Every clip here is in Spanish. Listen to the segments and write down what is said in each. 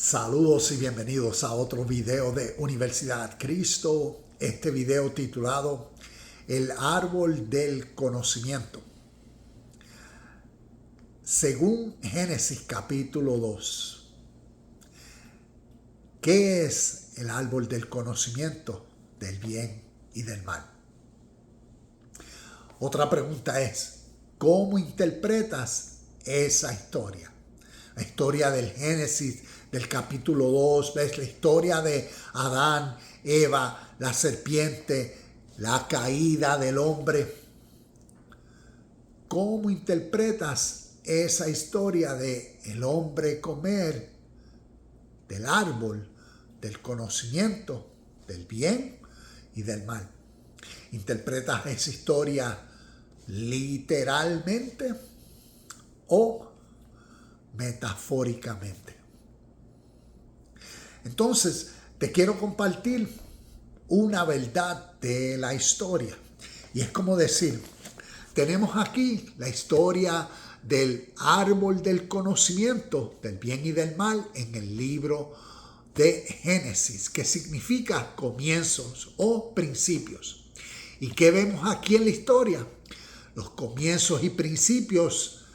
Saludos y bienvenidos a otro video de Universidad Cristo. Este video titulado El árbol del conocimiento. Según Génesis capítulo 2, ¿qué es el árbol del conocimiento del bien y del mal? Otra pregunta es, ¿cómo interpretas esa historia? La historia del Génesis del capítulo 2, ves la historia de Adán, Eva, la serpiente, la caída del hombre. ¿Cómo interpretas esa historia de el hombre comer del árbol del conocimiento del bien y del mal? ¿Interpretas esa historia literalmente o metafóricamente? Entonces, te quiero compartir una verdad de la historia. Y es como decir, tenemos aquí la historia del árbol del conocimiento del bien y del mal en el libro de Génesis, que significa comienzos o principios. ¿Y qué vemos aquí en la historia? Los comienzos y principios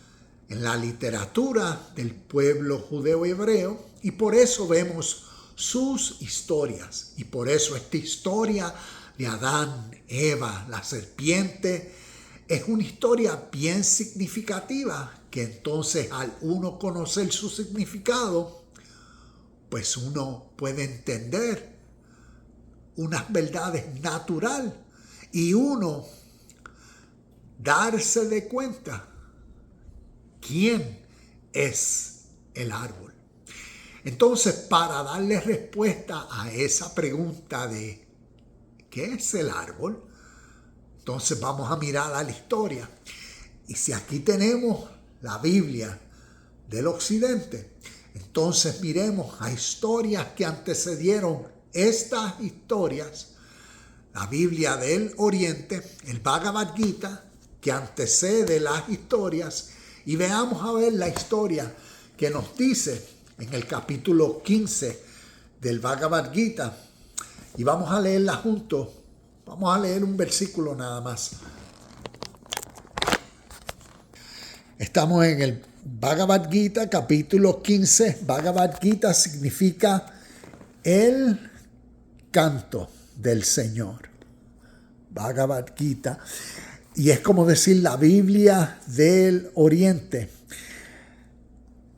en la literatura del pueblo judeo hebreo, y por eso vemos sus historias. Y por eso esta historia de Adán, Eva, la serpiente, es una historia bien significativa, que entonces al uno conocer su significado, pues uno puede entender unas verdades naturales y uno darse de cuenta quién es el árbol. Entonces, para darle respuesta a esa pregunta de ¿qué es el árbol? Entonces vamos a mirar a la historia. Y si aquí tenemos la Biblia del Occidente, entonces miremos a historias que antecedieron estas historias. La Biblia del Oriente, el Bhagavad Gita, que antecede las historias, y veamos a ver la historia que nos dice en el capítulo 15 del Bhagavad Gita. Y vamos a leerla juntos. Vamos a leer un versículo nada más. Estamos en el Bhagavad Gita, capítulo 15. Bhagavad Gita significa el canto del Señor. Bhagavad Gita. Y es como decir la Biblia del Oriente.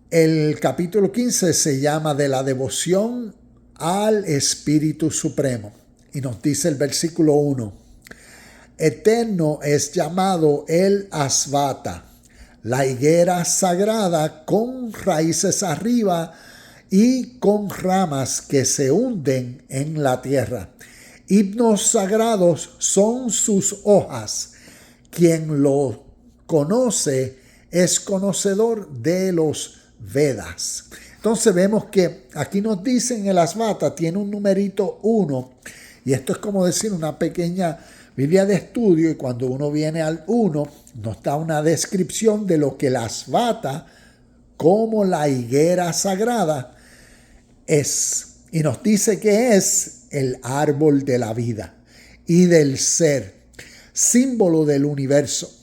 El capítulo 15 se llama de la devoción al Espíritu Supremo. Y nos dice el versículo 1. Eterno es llamado el Asvata, la higuera sagrada con raíces arriba y con ramas que se hunden en la tierra. Himnos sagrados son sus hojas. Quien lo conoce es conocedor de los Vedas. Entonces vemos que aquí nos dicen el Asvata tiene un numerito 1, y esto es como decir una pequeña Biblia de estudio, y cuando uno viene al 1 nos da una descripción de lo que el Asvata, como la higuera sagrada, es, y nos dice que es el árbol de la vida y del ser, símbolo del universo.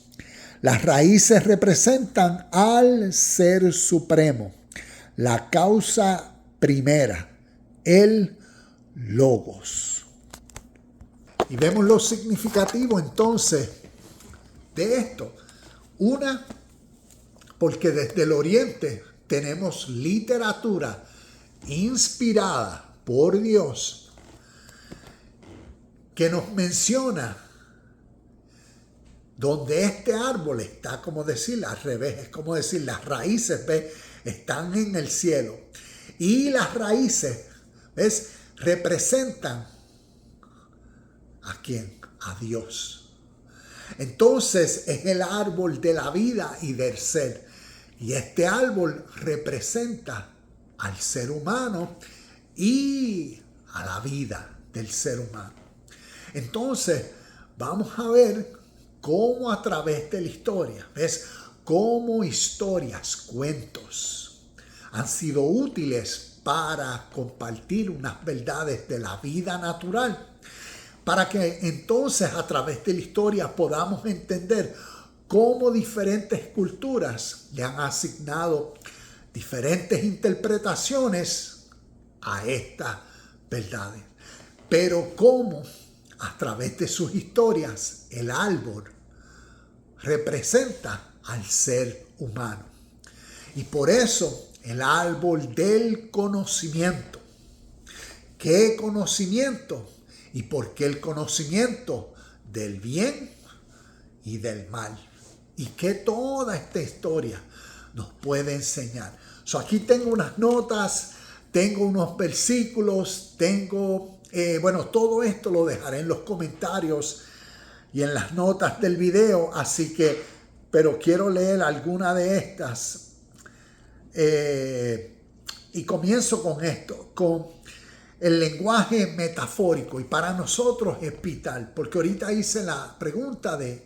Las raíces representan al Ser Supremo, la causa primera, el Logos. Y vemos lo significativo entonces de esto. Una, porque desde el Oriente tenemos literatura inspirada por Dios que nos menciona donde este árbol está, como decir, al revés, es como decir, las raíces, ¿ves? Están en el cielo. Y las raíces, ¿ves? Representan ¿a quién? A Dios. Entonces es el árbol de la vida y del ser. Y este árbol representa al ser humano y a la vida del ser humano. Entonces, vamos a ver cómo a través de la historia, ¿ves? Cómo historias, cuentos han sido útiles para compartir unas verdades de la vida natural, para que entonces a través de la historia podamos entender cómo diferentes culturas le han asignado diferentes interpretaciones a estas verdades. Pero cómo a través de sus historias el árbol representa al ser humano. Y por eso el árbol del conocimiento. ¿Qué conocimiento? ¿Y por qué el conocimiento del bien y del mal? Y que toda esta historia nos puede enseñar. Aquí tengo unas notas, tengo unos versículos, tengo, todo esto lo dejaré en los comentarios y en las notas del video, pero quiero leer alguna de estas. Y comienzo con esto, con el lenguaje metafórico, y para nosotros es vital, porque ahorita hice la pregunta de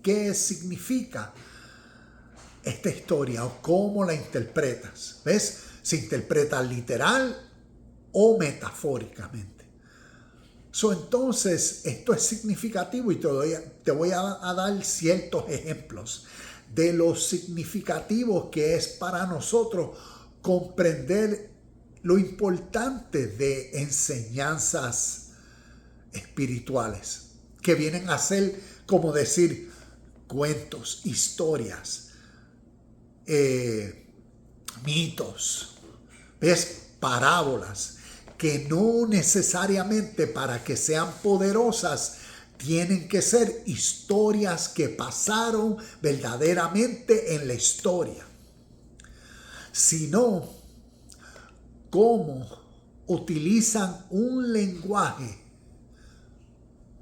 qué significa esta historia o cómo la interpretas. ¿Ves? Se interpreta literal o metafóricamente. Entonces, esto es significativo y te voy a dar ciertos ejemplos de lo significativo que es para nosotros comprender lo importante de enseñanzas espirituales, que vienen a ser, como decir, cuentos, historias, mitos, ¿ves? Parábolas, que no necesariamente para que sean poderosas tienen que ser historias que pasaron verdaderamente en la historia, sino cómo utilizan un lenguaje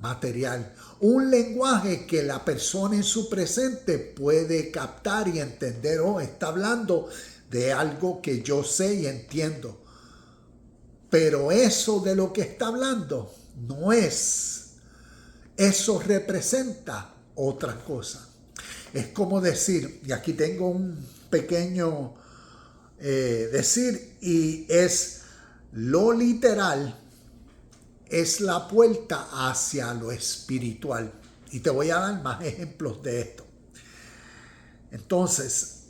material, un lenguaje que la persona en su presente puede captar y entender. Está hablando de algo que yo sé y entiendo, pero eso de lo que está hablando no es. Eso representa otra cosa. Es como decir, y aquí tengo un pequeño decir, y es lo literal, es la puerta hacia lo espiritual. Y te voy a dar más ejemplos de esto. Entonces,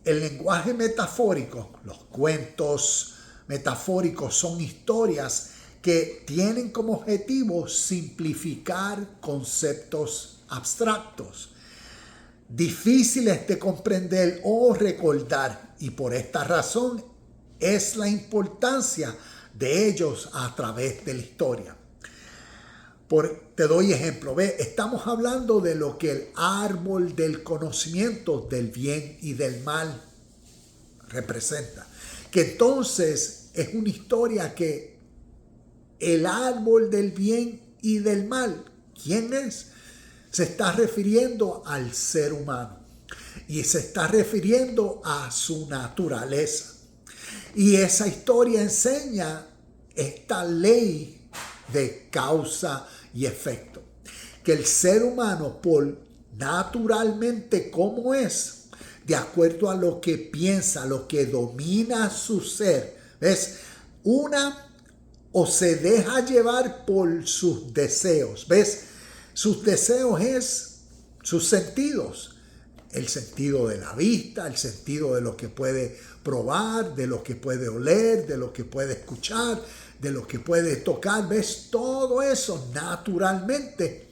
el lenguaje metafórico, los cuentos metafóricos son historias que tienen como objetivo simplificar conceptos abstractos, difíciles de comprender o recordar, y por esta razón es la importancia de ellos a través de la historia. Te doy ejemplo. Estamos hablando de lo que el árbol del conocimiento del bien y del mal representa. Que entonces es una historia que el árbol del bien y del mal, ¿quién es? Se está refiriendo al ser humano y se está refiriendo a su naturaleza. Y esa historia enseña esta ley de causa y efecto, que el ser humano, por naturalmente como es, de acuerdo a lo que piensa, lo que domina su ser, ¿ves? O se deja llevar por sus deseos, ¿ves? Sus deseos es sus sentidos, el sentido de la vista, el sentido de lo que puede probar, de lo que puede oler, de lo que puede escuchar, de lo que puede tocar, ¿ves? Todo eso naturalmente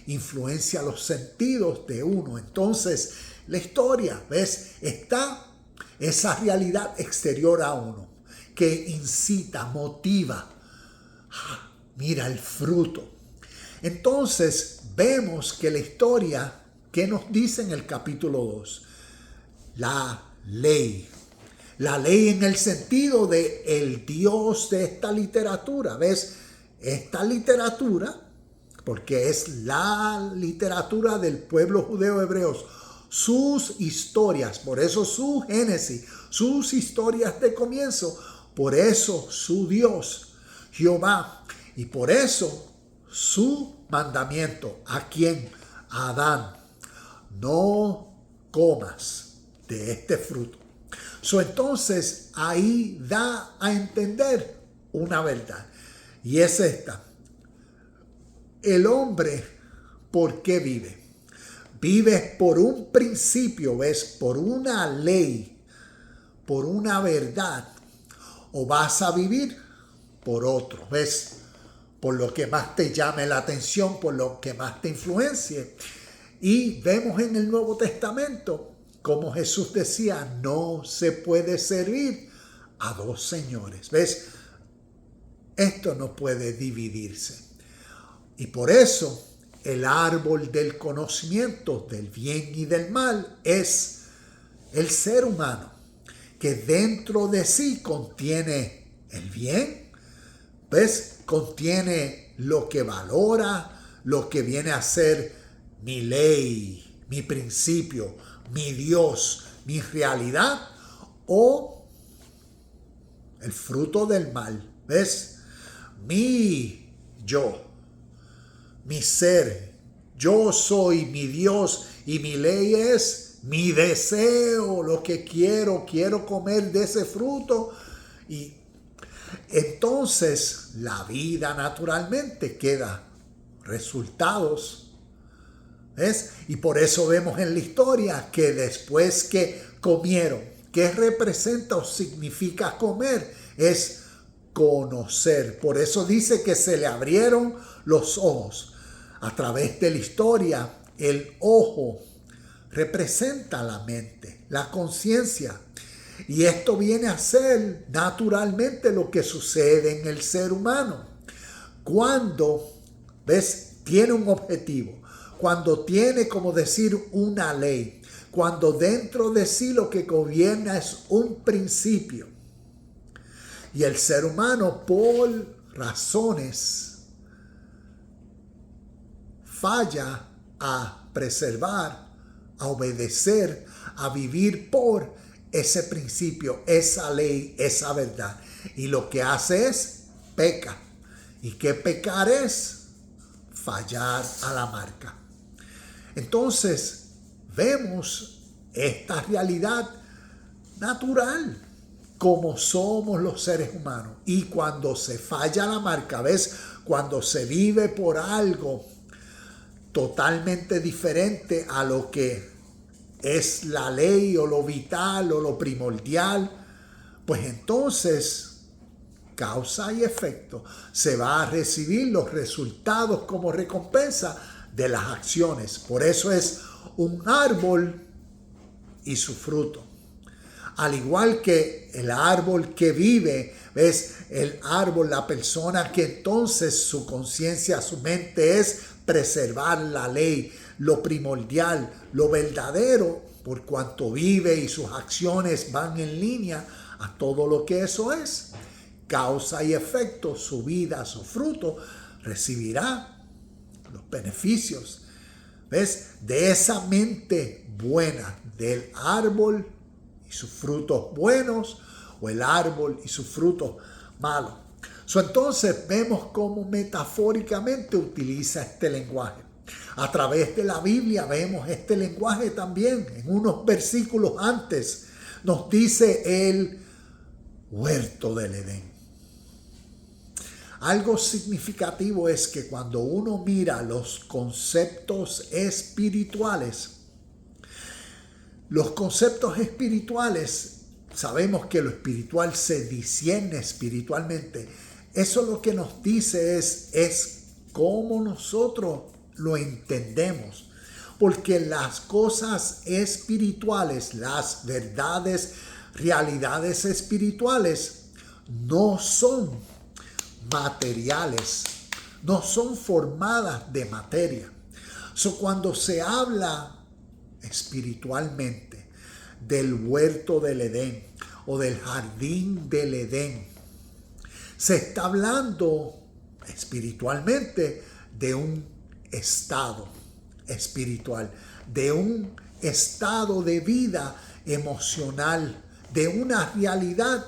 influencia los sentidos de uno. Entonces, la historia, ¿ves? Está esa realidad exterior a uno que incita, motiva. Mira el fruto. Entonces, vemos que la historia, ¿qué nos dice en el capítulo 2? La ley. La ley en el sentido de el Dios de esta literatura. ¿Ves? Esta literatura, porque es la literatura del pueblo judeo hebreos, sus historias, por eso su génesis, sus historias de comienzo, por eso su Dios, Jehová, y por eso su mandamiento. ¿A quién? A Adán. No comas de este fruto. Entonces ahí da a entender una verdad. Y es esta. El hombre, ¿por qué vive? Vive por un principio, ¿ves? Por una ley, por una verdad. O vas a vivir por otro, ¿ves? Por lo que más te llame la atención, por lo que más te influencie. Y vemos en el Nuevo Testamento como Jesús decía, no se puede servir a dos señores. ¿Ves? Esto no puede dividirse. Y por eso el árbol del conocimiento del bien y del mal es el ser humano, que dentro de sí contiene el bien, ¿ves? Contiene lo que valora, lo que viene a ser mi ley, mi principio, mi Dios, mi realidad, o el fruto del mal, ¿ves? Mi yo, mi ser, yo soy mi Dios y mi ley es mi deseo, lo que quiero comer de ese fruto. Y entonces la vida naturalmente queda resultados, ¿ves? Y por eso vemos en la historia que después que comieron, ¿qué representa o significa comer? Es conocer. Por eso dice que se le abrieron los ojos. A través de la historia, el ojo representa la mente, la conciencia. Y esto viene a ser naturalmente lo que sucede en el ser humano. Cuando, ¿ves? Tiene un objetivo. Cuando tiene, como decir, una ley. Cuando dentro de sí lo que gobierna es un principio. Y el ser humano, por razones, falla a preservar, a obedecer, a vivir por ese principio, esa ley, esa verdad. Y lo que hace es peca. ¿Y qué pecar es? Fallar a la marca. Entonces, vemos esta realidad natural, como somos los seres humanos. Y cuando se falla la marca, ¿ves? Cuando se vive por algo totalmente diferente a lo que es la ley o lo vital o lo primordial, pues entonces causa y efecto. Se va a recibir los resultados como recompensa de las acciones. Por eso es un árbol y su fruto. Al igual que el árbol que vive, ¿ves? El árbol, la persona que entonces su conciencia, su mente es preservar la ley, lo primordial, lo verdadero, por cuanto vive y sus acciones van en línea a todo lo que eso es. Causa y efecto, su vida, su fruto, recibirá los beneficios, ¿ves? De esa mente buena, del árbol y sus frutos buenos, o el árbol y sus frutos malos. Entonces vemos cómo metafóricamente utiliza este lenguaje. A través de la Biblia vemos este lenguaje también. En unos versículos antes nos dice el huerto del Edén. Algo significativo es que cuando uno mira los conceptos espirituales, sabemos que lo espiritual se discierne espiritualmente. Eso lo que nos dice es cómo nosotros lo entendemos. Porque las cosas espirituales, las verdades, realidades espirituales, no son materiales, no son formadas de materia. Cuando se habla espiritualmente del huerto del Edén o del jardín del Edén, se está hablando espiritualmente de un estado espiritual, de un estado de vida emocional, de una realidad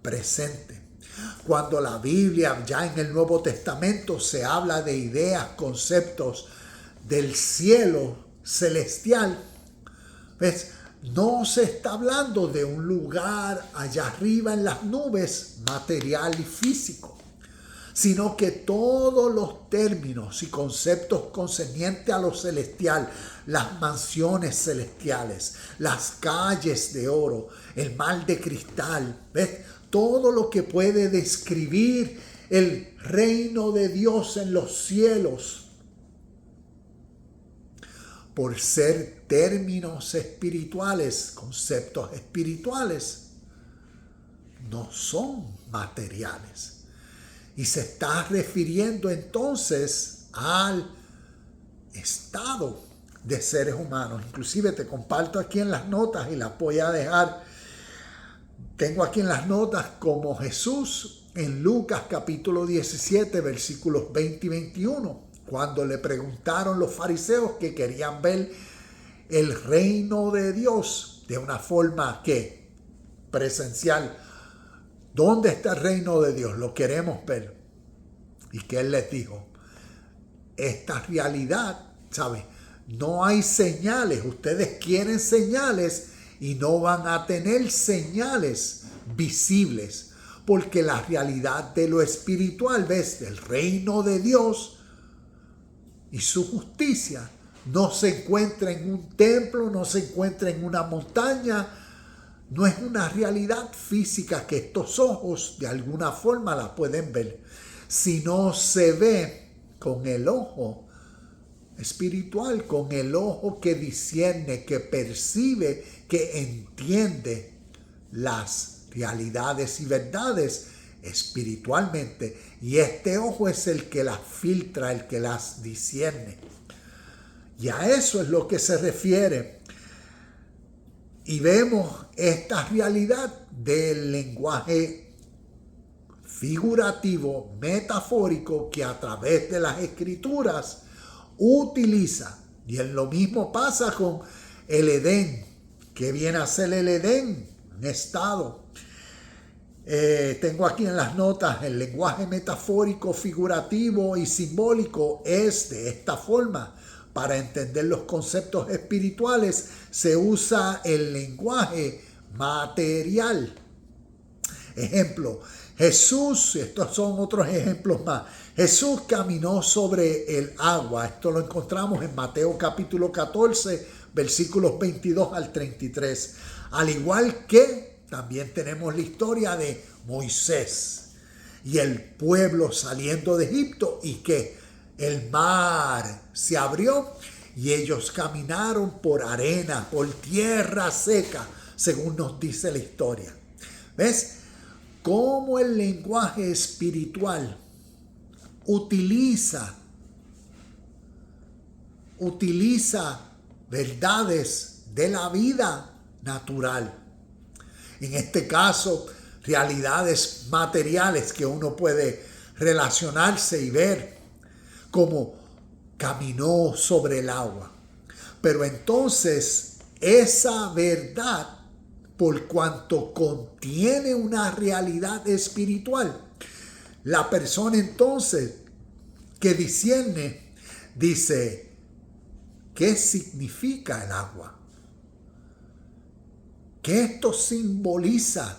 presente. Cuando la Biblia, ya en el Nuevo Testamento, se habla de ideas, conceptos del cielo celestial, ¿ves? no se está hablando de un lugar allá arriba en las nubes, material y físico, sino que todos los términos y conceptos concernientes a lo celestial, las mansiones celestiales, las calles de oro, el mar de cristal, ¿ves? Todo lo que puede describir el reino de Dios en los cielos, por ser términos espirituales, conceptos espirituales, no son materiales. Y se está refiriendo entonces al estado de seres humanos. Inclusive te comparto aquí en las notas y las voy a dejar. Tengo aquí en las notas como Jesús en Lucas capítulo 17 versículos 20 y 21. Cuando le preguntaron los fariseos que querían ver el reino de Dios de una forma que presencial. ¿Dónde está el reino de Dios? Lo queremos ver. Y que Él les dijo, esta realidad, ¿sabe? No hay señales. Ustedes quieren señales y no van a tener señales visibles. Porque la realidad de lo espiritual, ¿ves? Del reino de Dios y su justicia no se encuentra en un templo, no se encuentra en una montaña, no es una realidad física que estos ojos de alguna forma la pueden ver, sino se ve con el ojo espiritual, con el ojo que discierne, que percibe, que entiende las realidades y verdades espiritualmente, y este ojo es el que las filtra, el que las discierne. Y a eso es lo que se refiere. Y vemos esta realidad del lenguaje figurativo, metafórico, que a través de las escrituras utiliza. Y lo mismo pasa con el Edén. ¿Qué viene a ser el Edén? Un estado. Tengo aquí en las notas, el lenguaje metafórico, figurativo y simbólico es de esta forma. Para entender los conceptos espirituales se usa el lenguaje material. Ejemplo, Jesús, estos son otros ejemplos más. Jesús caminó sobre el agua. Esto lo encontramos en Mateo capítulo 14, versículos 22 al 33. Al igual que también tenemos la historia de Moisés y el pueblo saliendo de Egipto, y que el mar se abrió y ellos caminaron por arena, por tierra seca, según nos dice la historia. ¿Ves? Cómo el lenguaje espiritual utiliza verdades de la vida natural. En este caso, realidades materiales que uno puede relacionarse y ver, como caminó sobre el agua. Pero entonces, esa verdad, por cuanto contiene una realidad espiritual, la persona entonces que discierne dice, ¿qué significa el agua? ¿Qué esto simboliza?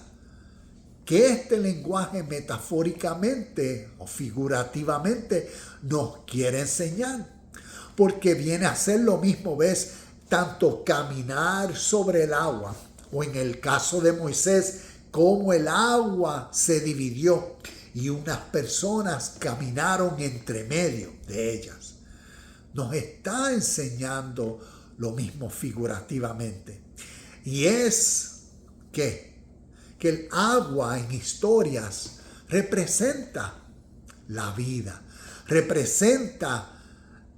¿Qué este lenguaje metafóricamente o figurativamente nos quiere enseñar? Porque viene a ser lo mismo, ¿ves? Tanto caminar sobre el agua, o en el caso de Moisés, cómo el agua se dividió y unas personas caminaron entre medio de ellas. Nos está enseñando lo mismo figurativamente. Y es que el agua en historias representa la vida, representa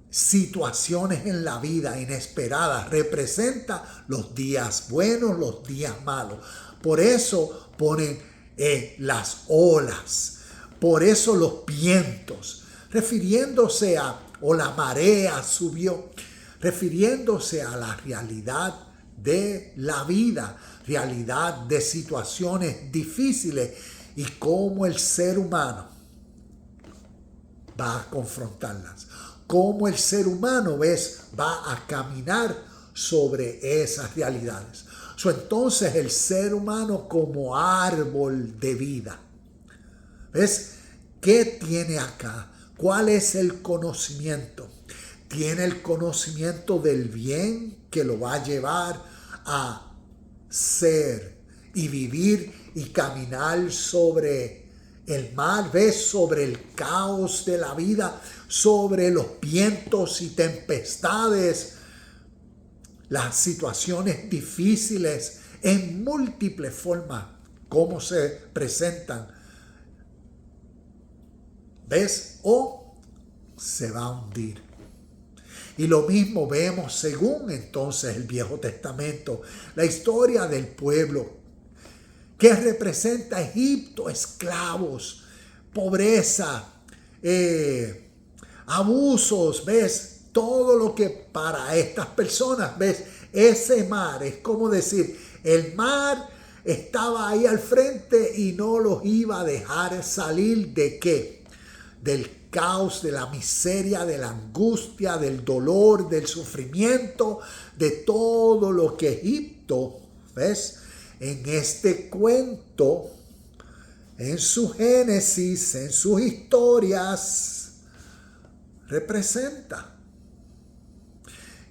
situaciones en la vida inesperadas, representa los días buenos, los días malos. Por eso ponen las olas, por eso los vientos, refiriéndose a, o la marea subió, refiriéndose a la realidad de la vida, realidad de situaciones difíciles, y cómo el ser humano va a confrontarlas, cómo el ser humano, ¿ves?, va a caminar sobre esas realidades. Entonces el ser humano como árbol de vida. ¿Ves? ¿Qué tiene acá? ¿Cuál es el conocimiento? Tiene el conocimiento del bien que lo va a llevar a ser y vivir y caminar sobre el mar, ¿ves? Sobre el caos de la vida, sobre los vientos y tempestades, las situaciones difíciles en múltiples formas, cómo se presentan, ¿ves? O se va a hundir. Y lo mismo vemos según entonces el Viejo Testamento, la historia del pueblo que representa Egipto, esclavos, pobreza, abusos, ¿ves? Todo lo que para estas personas, ¿ves? Ese mar, es como decir, el mar estaba ahí al frente y no los iba a dejar salir ¿de qué? Del caos, de la miseria, de la angustia, del dolor, del sufrimiento, de todo lo que Egipto, ¿ves? En este cuento, en su génesis, en sus historias, representa.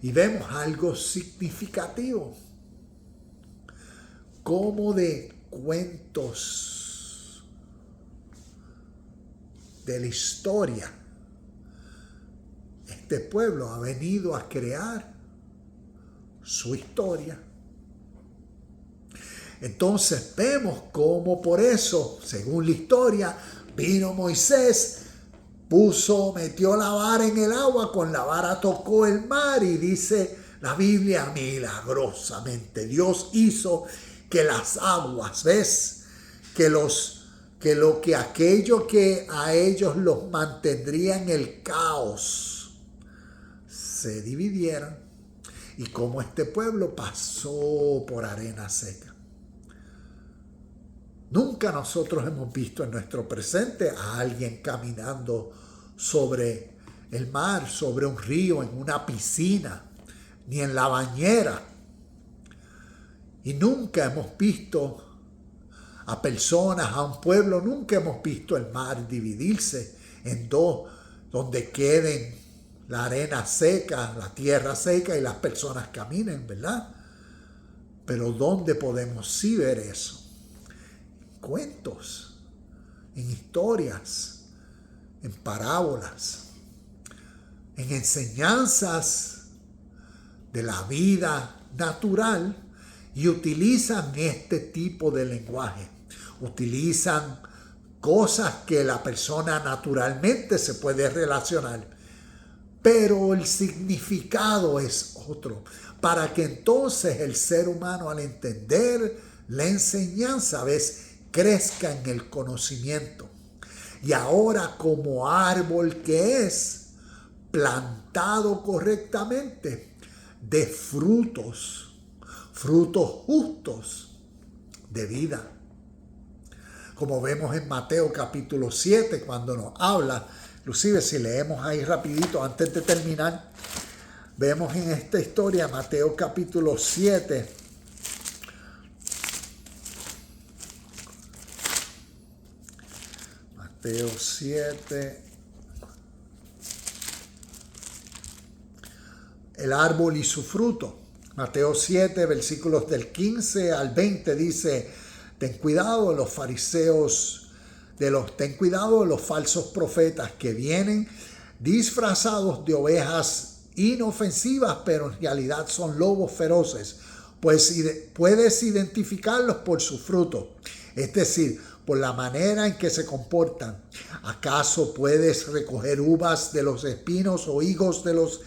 Y vemos algo significativo, como de cuentos de la historia, este pueblo ha venido a crear su historia. Entonces vemos cómo por eso, según la historia, vino Moisés, metió la vara en el agua, con la vara tocó el mar y dice la Biblia, milagrosamente Dios hizo que las aguas, ¿ves? Aquello que a ellos los mantendría en el caos, se dividieran, y como este pueblo pasó por arena seca. Nunca nosotros hemos visto en nuestro presente a alguien caminando sobre el mar, sobre un río, en una piscina, ni en la bañera. Y nunca hemos visto a personas, a un pueblo, nunca hemos visto el mar dividirse en dos, donde queden la arena seca, la tierra seca y las personas caminen, ¿verdad? Pero ¿dónde podemos sí ver eso? En cuentos, en historias, en parábolas, en enseñanzas de la vida natural, y utilizan este tipo de lenguaje. Utilizan cosas que la persona naturalmente se puede relacionar, pero el significado es otro, para que entonces el ser humano, al entender la enseñanza, ¿ves?, crezca en el conocimiento. Y ahora, como árbol que es, plantado correctamente, de frutos justos de vida. Como vemos en Mateo capítulo 7, cuando nos habla, inclusive si leemos ahí rapidito antes de terminar, vemos en esta historia, Mateo capítulo 7, Mateo 7, el árbol y su fruto. Mateo 7, versículos del 15 al 20 dice: ten cuidado de los fariseos, ten cuidado de los falsos profetas que vienen disfrazados de ovejas inofensivas, pero en realidad son lobos feroces. Pues puedes identificarlos por su fruto, es decir, por la manera en que se comportan. ¿Acaso puedes recoger uvas de los espinos o higos de los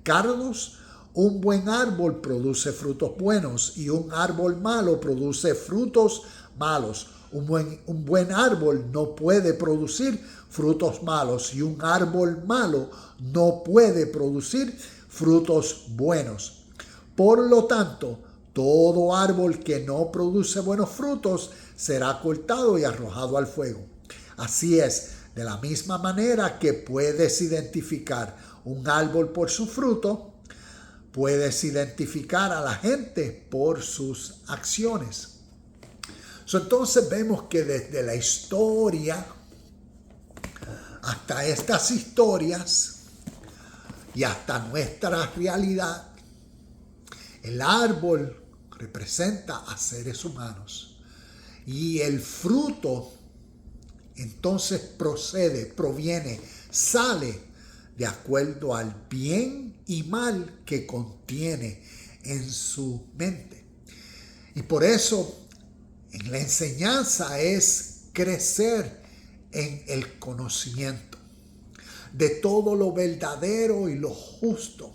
cardos? Un buen árbol produce frutos buenos y un árbol malo produce frutos malos. Un buen árbol no puede producir frutos malos y un árbol malo no puede producir frutos buenos. Por lo tanto, todo árbol que no produce buenos frutos será cortado y arrojado al fuego. Así es, de la misma manera que puedes identificar un árbol por su fruto, puedes identificar a la gente por sus acciones. Entonces vemos que desde la historia hasta estas historias y hasta nuestra realidad, el árbol representa a seres humanos y el fruto entonces proviene, sale de acuerdo al bien y mal que contiene en su mente. Y por eso en la enseñanza es crecer en el conocimiento de todo lo verdadero y lo justo.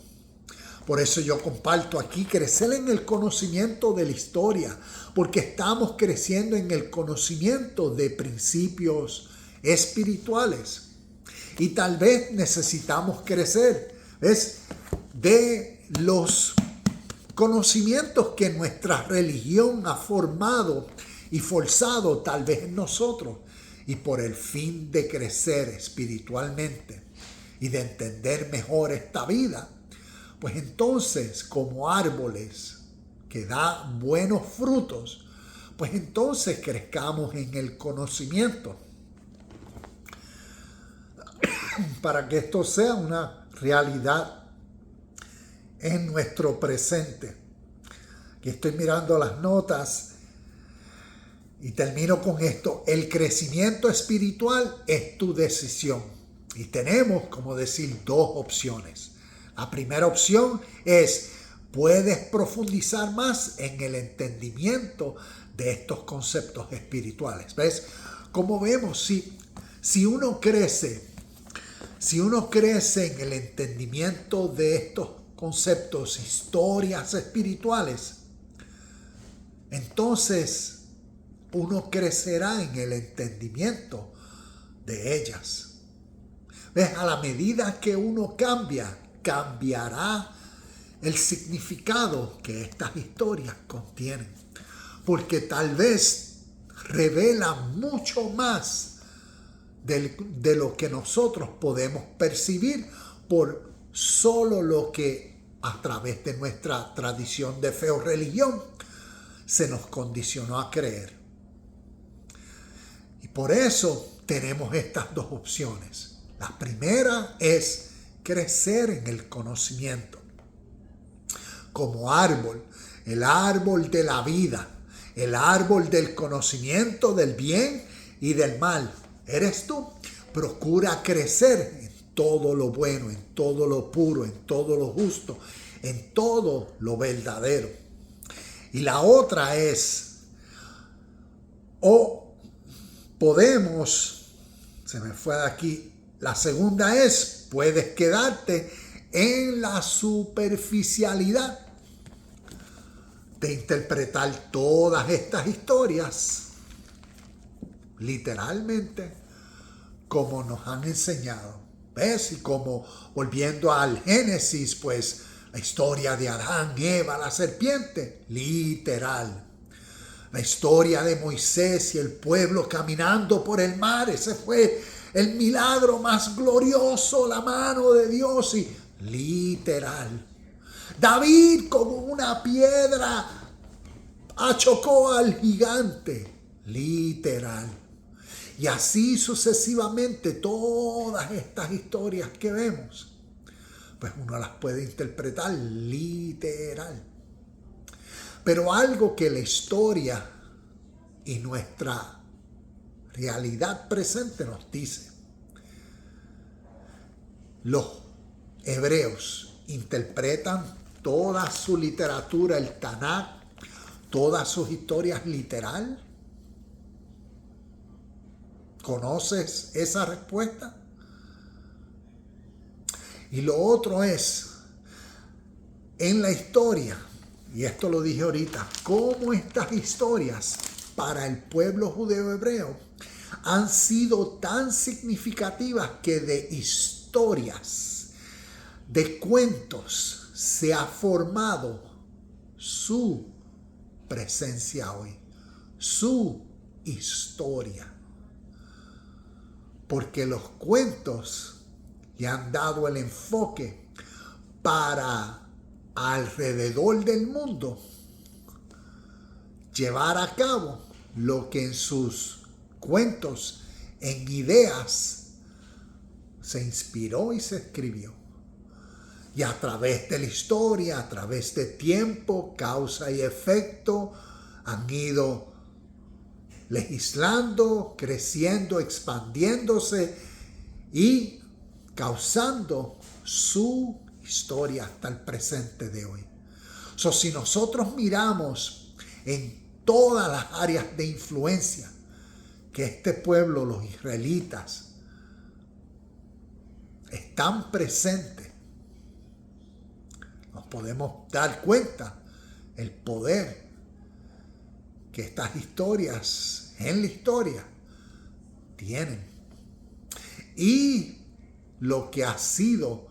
Por eso yo comparto aquí crecer en el conocimiento de la historia, porque estamos creciendo en el conocimiento de principios espirituales. Y tal vez necesitamos crecer, ¿ves?, de los conocimientos que nuestra religión ha formado y forzado tal vez en nosotros. Y por el fin de crecer espiritualmente y de entender mejor esta vida, pues entonces como árboles que dan buenos frutos, pues entonces crezcamos en el conocimiento para que esto sea una realidad en nuestro presente. Aquí estoy mirando las notas y termino con esto. El crecimiento espiritual es tu decisión. Y tenemos, como decir, dos opciones. La primera opción es, puedes profundizar más en el entendimiento de estos conceptos espirituales. ¿Ves? Como vemos, si uno crece en el entendimiento de estos conceptos, historias espirituales, entonces uno crecerá en el entendimiento de ellas. ¿Ves? A la medida que uno cambiará el significado que estas historias contienen. Porque tal vez revelan mucho más de lo que nosotros podemos percibir por solo lo que a través de nuestra tradición de fe o religión se nos condicionó a creer. Y por eso tenemos estas dos opciones. La primera es crecer en el conocimiento. Como árbol, el árbol de la vida, el árbol del conocimiento del bien y del mal. ¿Eres tú? Procura crecer en todo lo bueno, en todo lo puro, en todo lo justo, en todo lo verdadero. Y la otra es, se me fue de aquí, la segunda es, puedes quedarte en la superficialidad de interpretar todas estas historias literalmente como nos han enseñado. ¿Ves? Y como volviendo al Génesis, pues la historia de Adán, Eva, la serpiente, literal. La historia de Moisés y el pueblo caminando por el mar, ese fue el milagro más glorioso, la mano de Dios, y literal. David con una piedra achocó al gigante, literal. Y así sucesivamente todas estas historias que vemos, pues uno las puede interpretar literal. Pero algo que la historia y nuestra realidad presente nos dice: los hebreos interpretan toda su literatura, el Tanakh, todas sus historias literal. ¿Conoces esa respuesta? Y lo otro es, en la historia, y esto lo dije ahorita, cómo estas historias para el pueblo judeo hebreo han sido tan significativas que de historias, de cuentos, se ha formado su presencia hoy, su historia. Porque los cuentos le han dado el enfoque para alrededor del mundo llevar a cabo lo que en sus cuentos, en ideas, se inspiró y se escribió. Y a través de la historia, a través de tiempo, causa y efecto, han ido legislando, creciendo, expandiéndose y causando su historia hasta el presente de hoy. Si nosotros miramos en todas las áreas de influencia que este pueblo, los israelitas, están presentes, nos podemos dar cuenta el poder que estas historias en la historia tienen y lo que ha sido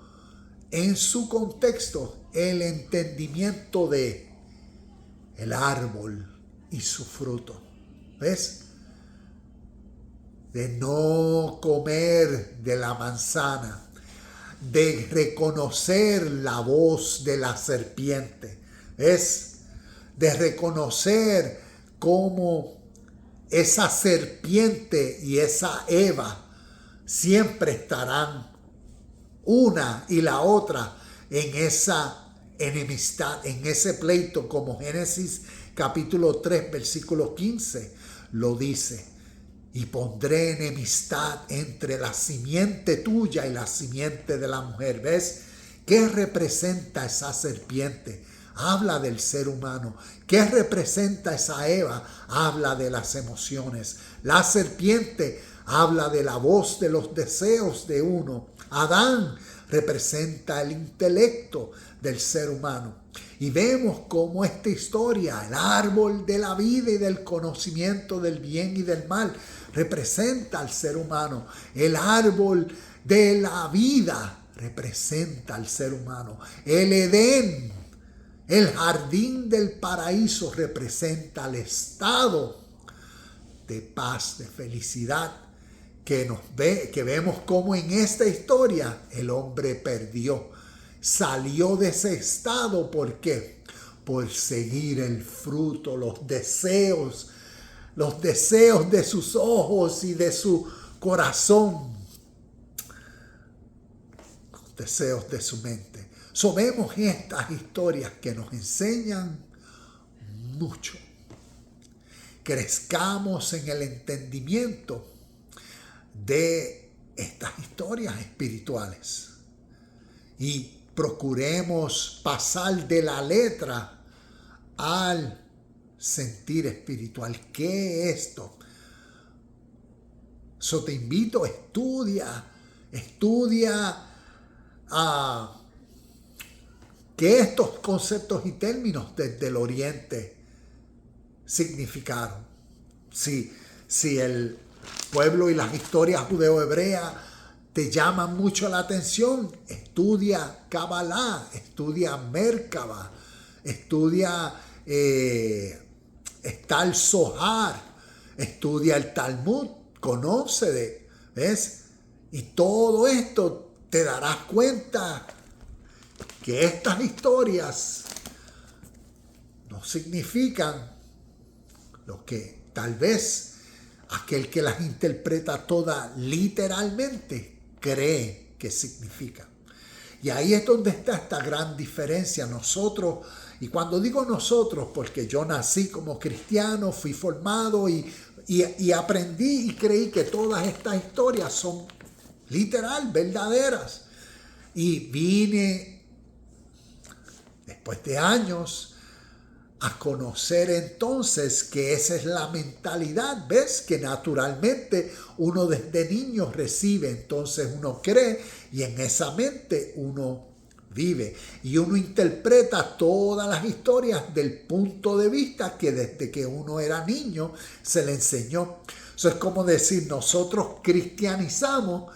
en su contexto el entendimiento de el árbol y su fruto. ¿Ves? De no comer de la manzana, de reconocer la voz de la serpiente. ¿Ves? De reconocer cómo esa serpiente y esa Eva siempre estarán una y la otra en esa enemistad, en ese pleito, como Génesis capítulo 3, versículo 15 lo dice. Y pondré enemistad entre la simiente tuya y la simiente de la mujer. ¿Ves? ¿Qué representa esa serpiente? Habla del ser humano. ¿Qué representa esa Eva? Habla de las emociones. La serpiente habla de la voz de los deseos de uno. Adán representa el intelecto del ser humano. Y vemos cómo esta historia, el árbol de la vida y del conocimiento del bien y del mal, representa al ser humano. El árbol de la vida representa al ser humano. El Edén, el jardín del paraíso, representa el estado de paz, de felicidad que vemos como en esta historia el hombre perdió. Salió de ese estado. ¿Por qué? Por seguir el fruto, los deseos de sus ojos y de su corazón, los deseos de su mente. Vemos estas historias que nos enseñan mucho. Crezcamos en el entendimiento de estas historias espirituales y procuremos pasar de la letra al sentir espiritual. ¿Qué es esto? Te invito, estudia que estos conceptos y términos desde el oriente significaron. Si el pueblo y las historias judeo-hebreas te llaman mucho la atención, estudia Kabbalah, estudia Merkabah, estudia está el Zohar, estudia el Talmud, conoce ¿ves? Y todo esto te darás cuenta que estas historias no significan lo que tal vez aquel que las interpreta todas literalmente cree que significa. Y ahí es donde está esta gran diferencia. Nosotros, y cuando digo nosotros, porque yo nací como cristiano, fui formado y aprendí y creí que todas estas historias son literal, verdaderas. Y vine, después de años, a conocer entonces que esa es la mentalidad, ¿ves? Que naturalmente uno desde niño recibe, entonces uno cree y en esa mente uno vive. Y uno interpreta todas las historias del punto de vista que desde que uno era niño se le enseñó. Eso es como decir, nosotros cristianizamos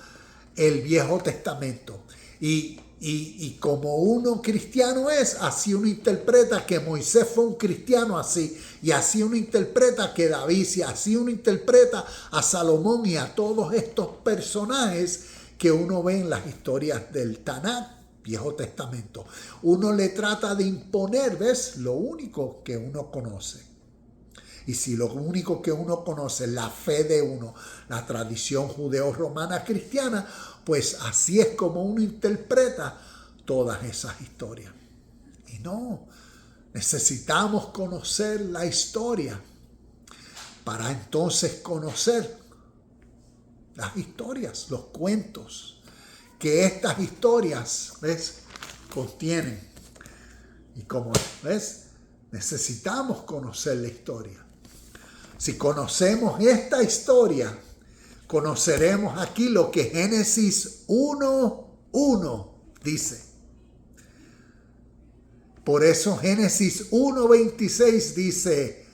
el Viejo Testamento. Y como uno cristiano es, así uno interpreta que Moisés fue un cristiano así, y así uno interpreta que David, y así uno interpreta a Salomón y a todos estos personajes que uno ve en las historias del Tanakh Viejo Testamento. Uno le trata de imponer, ¿ves? Lo único que uno conoce. Y si lo único que uno conoce es la fe de uno, la tradición judeo-romana cristiana, pues así es como uno interpreta todas esas historias. Y no, necesitamos conocer la historia para entonces conocer las historias, los cuentos que estas historias, ¿ves?, contienen. Y como ves, necesitamos conocer la historia. Si conocemos esta historia, conoceremos aquí lo que Génesis 1:1 dice. Por eso Génesis 1:26 dice,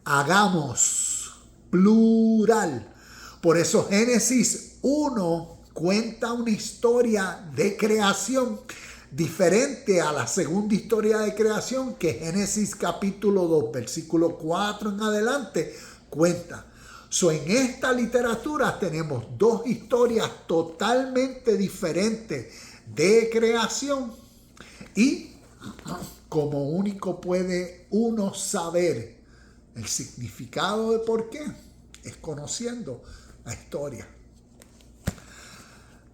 hagamos, plural. Por eso Génesis 1 cuenta una historia de creación diferente a la segunda historia de creación que Génesis capítulo 2, versículo 4 en adelante cuenta. En esta literatura tenemos dos historias totalmente diferentes de creación y como único puede uno saber el significado de por qué es conociendo la historia.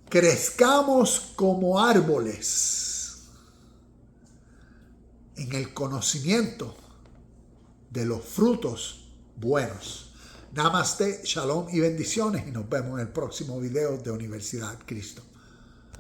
Crezcamos como árboles en el conocimiento de los frutos buenos. Namaste, shalom y bendiciones y nos vemos en el próximo video de Universidad Cristo.